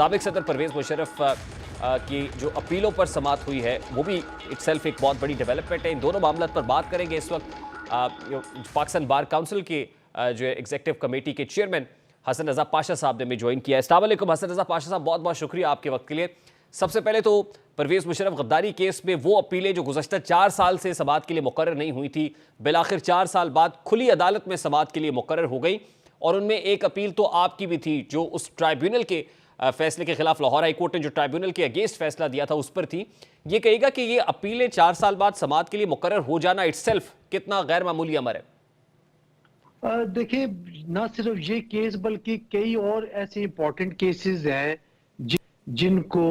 साबिक सदर परवेज मुशर्रफ की जो अपीलों पर समाअत हुई है वो भी इटसेल्फ एक बहुत बड़ी डेवलपमेंट है। इन दोनों मामलों पर बात करेंगे इस वक्त। पाकिस्तान बार काउंसिल के जो एग्जीक्यूटिव कमेटी के चेयरमैन हसन रजा पाशा साहब ने भी ज्वाइन किया है। अस्सलाम वालेकुम हसन रजा पाशा साहब, बहुत बहुत शुक्रिया आपके वक्त के लिए। सबसे पहले तो परवेज मुशर्रफ गद्दारी केस में वो अपीलें जो गुज़श्ता 4 साल से समाअत के लिए मुकर्रर नहीं हुई थी, बिलाखिर 4 साल बाद खुली अदालत में समाअत के लिए मुकर्रर हो गई, और उनमें एक अपील तो आपकी भी थी जो उस ट्राइब्यूनल के फैसले के खिलाफ लाहौर हाई कोर्ट ने जो ट्राइब्यूनल के अगेंस्ट फैसला दिया था उस पर थी। ये कहेगा कि ये अपीलें 4 साल बाद समाअत के लिए मुकर्रर हो जाना इटसेल्फ कितना गैर मामूली अमर है? देखिए, ना सिर्फ ये केस बल्कि कई और ऐसे इंपॉर्टेंट केसेस हैं जिनको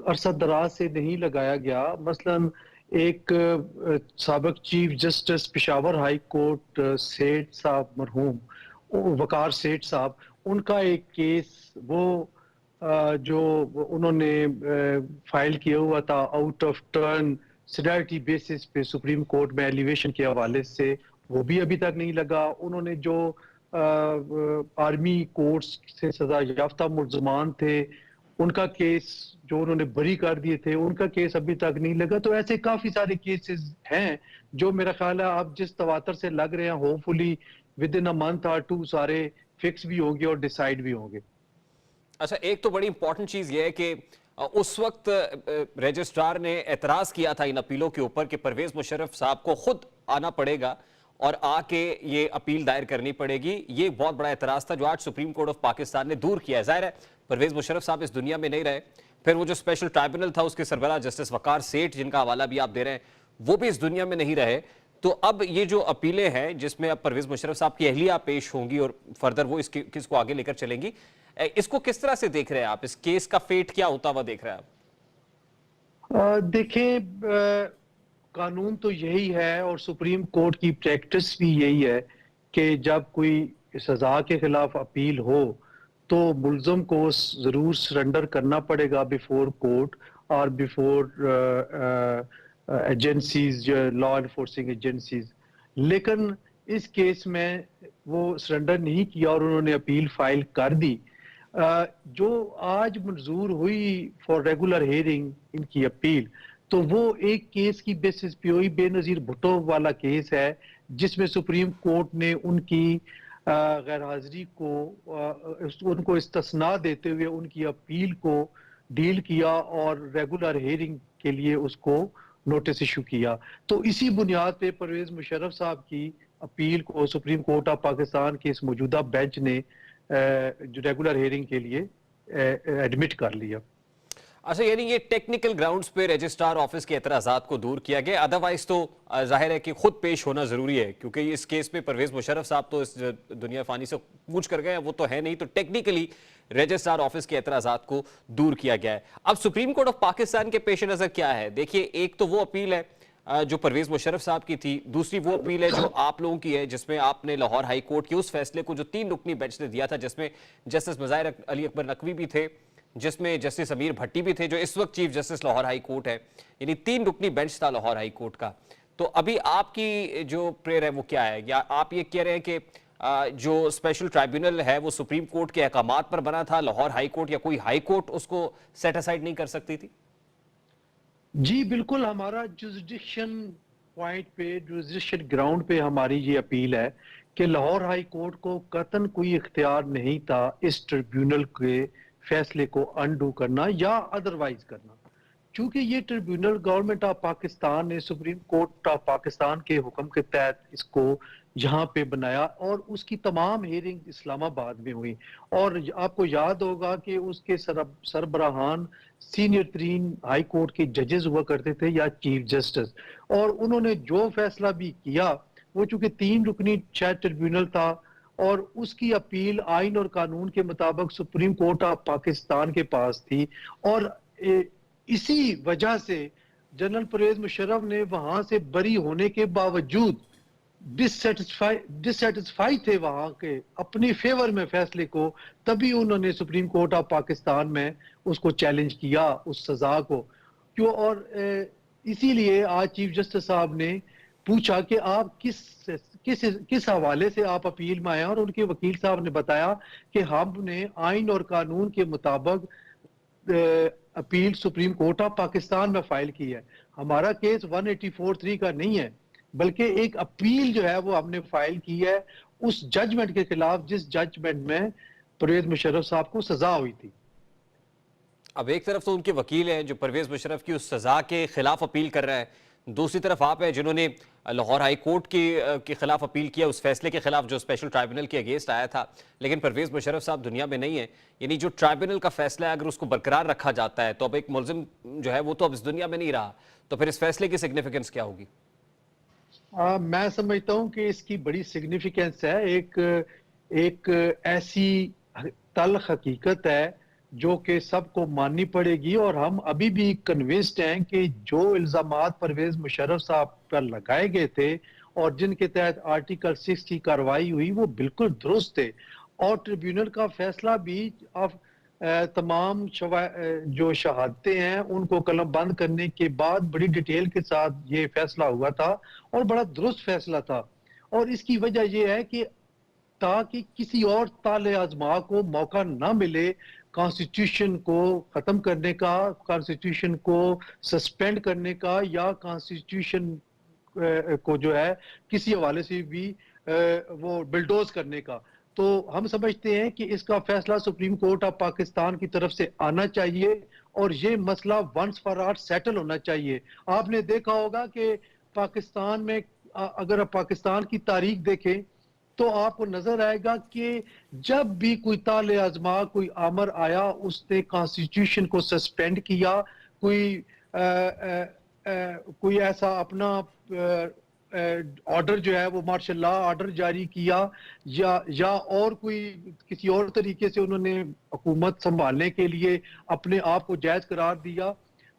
अरसा दराज से नहीं लगाया गया। मसलन एक साबिक chief justice Peshawar high court सेठ साहब, मरहूम वकार सेठ साहब, उनका एक केस वो जो उन्होंने फाइल किया हुआ था out of turn seniority basis पे सुप्रीम कोर्ट में एलिवेशन के हवाले से, वो भी अभी तक नहीं लगा। उन्होंने जो आर्मी कोर्ट्स से सजा याफ्ता मुल्जमान थे उनका केस जो उन्होंने बरी कर दिए थे, उनका केस अभी तक नहीं लगा। तो ऐसे काफी सारे केसेस हैं जो मेरा ख्याल है आप जिस तवातर से लग रहे हैं, hopefully with in a month और 2 सारे फिक्स भी होंगे और डिसाइड भी होंगे। अच्छा, एक तो बड़ी इंपॉर्टेंट चीज ये है कि उस वक्त रजिस्ट्रार ने एतराज किया था इन अपीलों के ऊपर कि परवेज मुशर्रफ साहब को खुद आना पड़ेगा और आके ये अपील दायर करनी पड़ेगी। ये बहुत बड़ा एतराज था जो आज सुप्रीम कोर्ट ऑफ पाकिस्तान ने दूर किया है। जाहिर है परवेज मुशर्रफ साहब इस दुनिया में नहीं रहे, फिर वो जो स्पेशल ट्राइब्यूनल था उसके सरबराह जस्टिस वकार सेठ जिनका हवाला भी आप दे रहे हैं वो भी इस दुनिया में नहीं रहे। तो अब ये जो अपीलें हैं जिसमें अब परवेज मुशर्रफ साहब की अहलिया पेश होंगी और फर्दर वो इस केस को आगे लेकर चलेंगी, इसको किस तरह से देख रहे हैं आप? इस केस का फेट क्या होता हुआ देख रहे हैं आप? देखें, कानून तो यही है और सुप्रीम कोर्ट की प्रैक्टिस भी यही है कि जब कोई सजा के खिलाफ अपील हो तो मुल्ज़म को जरूर सरेंडर करना पड़ेगा बिफोर कोर्ट और before agencies, law enforcing agencies. लेकिन इस केस में वो सरेंडर नहीं किया और उन्होंने अपील फाइल कर दी। जो आज मंजूर हुई फॉर रेगुलर हियरिंग इनकी अपील, तो वो एक केस की बेसिस पे हुई, बेनजीर भुट्टो वाला केस है जिसमें सुप्रीम कोर्ट ने उनकी गैर हाजिरी को उनको इस्तिस्ना देते हुए उनकी अपील को डील किया और रेगुलर हियरिंग के लिए उसको नोटिस इशू किया। तो इसी बुनियाद पे परवेज मुशर्रफ साहब की अपील को सुप्रीम कोर्ट ऑफ पाकिस्तान के इस मौजूदा बेंच ने जो रेगुलर हियरिंग के लिए एडमिट कर लिया। अच्छा, यानी ये टेक्निकल ग्राउंड्स पे रजिस्ट्रार ऑफिस के एतराजात को दूर किया गया, अदरवाइज तो जाहिर है कि खुद पेश होना जरूरी है क्योंकि इस केस में परवेज मुशर्रफ साहब तो इस दुनिया फानी से कूच कर गए, वो तो है नहीं, तो टेक्निकली रजिस्ट्रार ऑफिस के एतराजात को दूर किया गया है। अब सुप्रीम कोर्ट ऑफ पाकिस्तान के पेश नजर क्या है? देखिए, एक तो वो अपील है जो परवेज मुशर्रफ साहब की थी, दूसरी वो अपील है जो आप लोगों की है जिसमें आपने लाहौर हाई कोर्ट के उस फैसले को जो 3 रुकनी बेंच ने दिया था, जिसमें जस्टिस मज़ाहिर अली अकबर नकवी भी थे, जिसमें जस्टिस अमीर भट्टी भी थे जो इस वक्त chief justice Lahore high court है, यानी 3 रुकनी बेंच था लाहौर हाई कोर्ट का। तो अभी आपकी जो प्रेयर है वो क्या है? या आप ये कह रहे हैं कि जो स्पेशल ट्राइब्यूनल है वो सुप्रीम कोर्ट के अहकामात पर बना था, लाहौर हाई कोर्ट या कोई हाई कोर्ट उसको सेट असाइड नहीं कर सकती थी? जी बिल्कुल, हमारा जुरिसडिक्शन पॉइंट पे, जुरिसडिक्शन ग्राउंड पे हमारी ये अपील है कि लाहौर हाई कोर्ट को कतन कोई इख्तियार नहीं था इस ट्रिब्यूनल के फैसले को अनडू करना या अदरवाइज करना, क्योंकि ये ट्रिब्यूनल गवर्नमेंट ऑफ पाकिस्तान ने सुप्रीम कोर्ट ऑफ पाकिस्तान के हुक्म के तहत इसको यहाँ पे बनाया और उसकी तमाम हियरिंग इस्लामाबाद में हुई। और आपको याद होगा कि उसके सरबराहान सीनियर तरीन हाई कोर्ट के जजेस हुआ करते थे या चीफ जस्टिस, और उन्होंने जो फैसला भी किया वो चूंकि 3 रुकनी शायद ट्रिब्यूनल था और उसकी अपील आइन और कानून के मुताबिक सुप्रीम कोर्ट ऑफ पाकिस्तान के पास थी। और इसी वजह से जनरल परवेज मुशर्रफ ने वहां से बरी होने के बावजूद डिससेटिस्फाई थे वहां के अपनी फेवर में फैसले को, तभी उन्होंने सुप्रीम कोर्ट ऑफ पाकिस्तान में उसको चैलेंज किया उस सजा को क्यों। और इसीलिए आज चीफ जस्टिस साहब ने पूछा कि आप किस हवाले से आप अपील में आए, और उनके वकील साहब ने बताया कि हमने आइन और कानून के मुताबिक appeal supreme court of Pakistan में फाइल की है। हमारा केस 184(3) का नहीं है, बल्कि एक अपील जो है वो हमने फाइल की है उस जजमेंट के खिलाफ जिस जजमेंट में परवेज मुशर्रफ साहब को सजा हुई थी। अब एक तरफ तो उनके वकील हैं जो परवेज मुशर्रफ की उस सजा के खिलाफ अपील कर रहे हैं, दूसरी तरफ आप हैं जिन्होंने लाहौर हाई कोर्ट के खिलाफ अपील किया, उस फैसले के खिलाफ जो स्पेशल ट्राइब्यूनल के अगेंस्ट आया था। लेकिन परवेज मुशर्रफ साहब दुनिया में नहीं है, यानी जो ट्राइब्यूनल का फैसला है अगर उसको बरकरार रखा जाता है तो अब एक मुलजिम जो है वो तो अब इस दुनिया में नहीं रहा, तो फिर इस फैसले की सिग्निफिकेंस क्या होगी? मैं समझता हूं कि इसकी बड़ी सिग्निफिकेंस है। एक ऐसी तल्ख हकीकत है जो कि सबको माननी पड़ेगी, और हम अभी भी कन्विंस्ड हैं कि जो इल्जामात परवेज मुशर्रफ साहब पर लगाए गए थे और जिनके तहत आर्टिकल 6 की कार्रवाई हुई वो बिल्कुल दुरुस्त थे। और ट्रिब्यूनल का फैसला भी तमाम जो शहादतें हैं उनको कलम बंद करने के बाद बड़ी डिटेल के साथ ये फैसला हुआ था और बड़ा दुरुस्त फैसला था। और इसकी वजह यह है कि ताकि किसी और ताले आजमा को मौका ना मिले कॉन्स्टिट्यूशन को खत्म करने का, कॉन्स्टिट्यूशन को सस्पेंड करने का, या कॉन्स्टिट्यूशन को जो है किसी हवाले से भी वो बिल्डोज करने का। तो हम समझते हैं कि इसका फैसला सुप्रीम कोर्ट ऑफ पाकिस्तान की तरफ से आना चाहिए और ये मसला वंस फॉर ऑल सेटल होना चाहिए। आपने देखा होगा कि पाकिस्तान में अगर आप पाकिस्तान की तारीख देखें तो आपको नजर आएगा कि जब भी कोई ताले आजमा, कोई आमर आया, उसने कॉन्स्टिट्यूशन को सस्पेंड किया, कोई ऐसा अपना ऑर्डर जो है वो मार्शल लॉ ऑर्डर जारी किया, या और कोई किसी और तरीके से उन्होंने हुकूमत संभालने के लिए अपने आप को जायज करार दिया,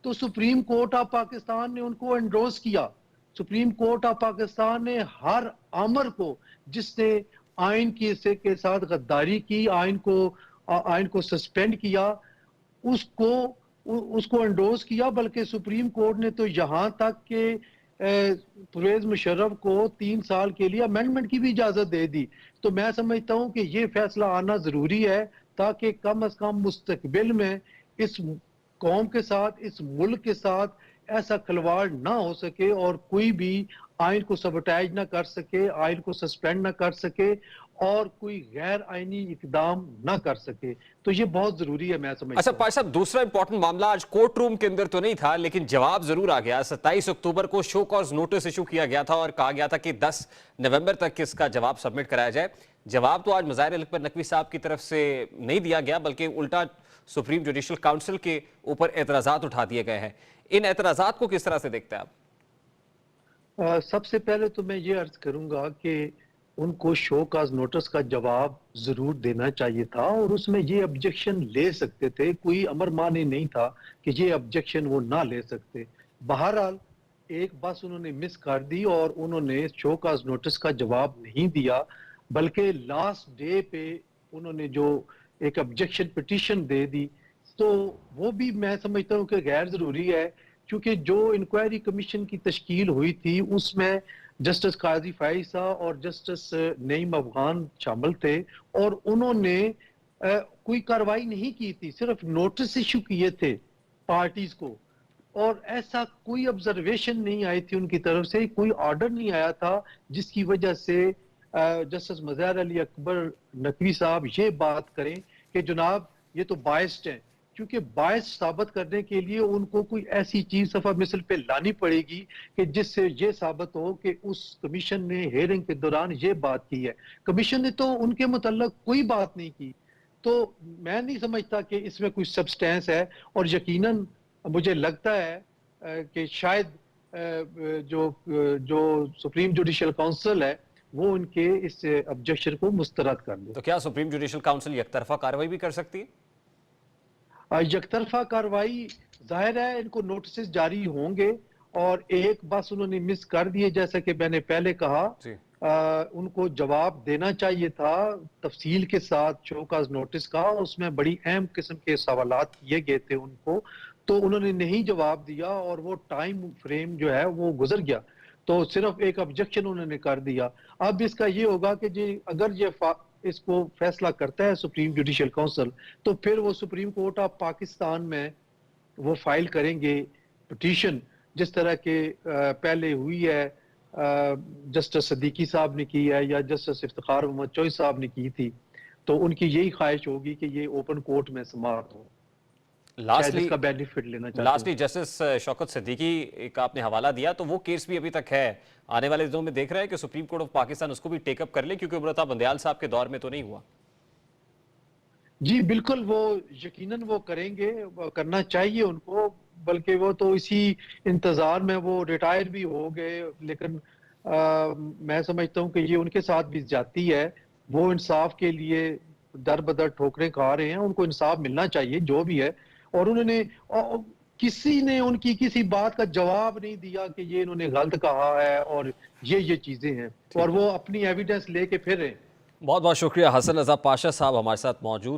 तो सुप्रीम कोर्ट ऑफ पाकिस्तान ने उनको एंडोर्स किया। सुप्रीम कोर्ट ऑफ पाकिस्तान ने हर आमर को जिसने आइन के साथ गद्दारी की, आइन को सस्पेंड किया, उसको एंडोर्स किया। बल्कि सुप्रीम कोर्ट ने तो यहां तक कि परवेज मुशर्रफ को 3 साल के लिए अमेंडमेंट की भी इजाजत दे दी। तो मैं समझता हूं कि ये फैसला आना जरूरी है ताकि कम अज कम मुस्तकबिल में इस कौम के साथ, इस मुल्क के साथ ऐसा खिलवाड़ ना हो सके और कोई भी आइन को सबोटाइज ना कर सके, आइन को सस्पेंड ना कर सके और कोई गैर आइनी इकदाम ना कर सके। तो ये बहुत जरूरी है, मैं समझता अच्छा हूं। पाशा साहब, दूसरा इंपॉर्टेंट मामला आज कोर्ट रूम के अंदर तो नहीं था लेकिन जवाब जरूर आ गया। 27 अक्टूबर को शो कॉज नोटिस इशू किया गया था और कहा गया था कि 10 नवंबर तक इसका जवाब सबमिट कराया जाए। जवाब तो आज मज़ाहिर अकबर नकवी साहब की तरफ से नहीं दिया गया, बल्कि उल्टा सुप्रीम जुडिशल काउंसिल के ऊपर एतराज़ात उठा दिए गए हैं। इन एतराज़ात को किस तरह से देखते हैं आप? सबसे पहले तो मैं ये अर्ज करूंगा कि उनको शो काज नोटिस का जवाब जरूर देना चाहिए था और उसमें ये ऑब्जेक्शन ले सकते थे। कोई अमर माने नहीं था कि ये ऑब्जेक्शन वो ना ले सकते। बहरहाल एक बस उन्होंने मिस कर दी और उन्होंने शो काज नोटिस का जवाब नहीं दिया, बल्कि लास्ट डे पे उन्होंने जो एक ऑब्जेक्शन पिटीशन दे दी, तो वो भी मैं समझता हूँ कि गैर जरूरी है, क्योंकि जो इंक्वायरी कमीशन की तश्कील हुई थी उसमें जस्टिस काजी फाइसा और जस्टिस नईम अफगान शामिल थे और उन्होंने कोई कार्रवाई नहीं की थी, सिर्फ नोटिस इशू किए थे पार्टीज को और ऐसा कोई ऑब्जर्वेशन नहीं आई थी उनकी तरफ से, कोई ऑर्डर नहीं आया था जिसकी वजह से जस्टिस मज़ाहिर अली अकबर नकवी साहब ये बात करें कि जनाब ये तो बायस्ड है। क्योंकि बायस साबित करने के लिए उनको कोई ऐसी चीज सफा मिसल पे लानी पड़ेगी कि जिससे ये साबित हो कि उस कमीशन ने हेयरिंग के दौरान ये बात की है। कमीशन ने तो उनके मुतल्लक कोई बात नहीं की। तो मैं नहीं समझता कि इसमें कोई सब्सटेंस है और यकीनन मुझे लगता है कि शायद जो सुप्रीम जुडिशल काउंसिल है वो उनके इस ऑब्जेक्शन को मुस्तरद कर दे। तो क्या सुप्रीम जुडिशल काउंसिल एकतरफा कार्रवाई भी कर सकती है? यकतरफा कार्रवाई जाहिर है, इनको नोटिस जारी होंगे और एक बस उन्होंने मिस कर दिए। जैसा कि मैंने पहले कहा, उनको जवाब देना चाहिए था तफसील के साथ शोकाज नोटिस का, उसमें बड़ी अहम किस्म के सवालात किए गए थे उनको, तो उन्होंने नहीं जवाब दिया और वो टाइम फ्रेम जो है वो गुजर गया। तो सिर्फ एक ऑब्जेक्शन उन्होंने कर दिया। अब इसका ये होगा कि जी अगर ये इसको फैसला करता है सुप्रीम जुडिशियल काउंसिल, तो फिर वो सुप्रीम कोर्ट ऑफ पाकिस्तान में वो फाइल करेंगे पिटीशन, जिस तरह के पहले हुई है, जस्टिस सिद्दीकी साहब ने की है या जस्टिस इफ्तिखार मोहम्मद चौधरी साहब ने की थी। तो उनकी यही ख्वाहिश होगी कि ये ओपन कोर्ट में समाप्त हो, शायद लास्टली इसका बेनिफिट लेना चाहते लास्टली हैं। जस्टिस शौकत सिद्दीकी का आपने हवाला दिया, तो वो केस भी अभी तक है। आने वाले दिनों में देख रहे हैं कि सुप्रीम कोर्ट ऑफ पाकिस्तान उसको भी टेकअप कर ले, क्योंकि उमरता बंदयाल साहब के दौर में तो नहीं हुआ। जी बिल्कुल, वो यकीनन वो करेंगे, वो करना चाहिए उनको, बल्कि वो तो इसी इंतजार में वो रिटायर भी हो गए। लेकिन मैं समझता हूँ कि ये उनके साथ भी ज्यादती है। वो इंसाफ के लिए दर बदर ठोकरें खा रहे हैं, उनको इंसाफ मिलना चाहिए जो भी है। और उन्होंने किसी ने उनकी किसी बात का जवाब नहीं दिया कि ये इन्होंने गलत कहा है और ये चीजें हैं, और ठीक है, वो अपनी एविडेंस लेके फिर रहे हैं। बहुत बहुत शुक्रिया। हसन रजा पाशा साहब हमारे साथ मौजूद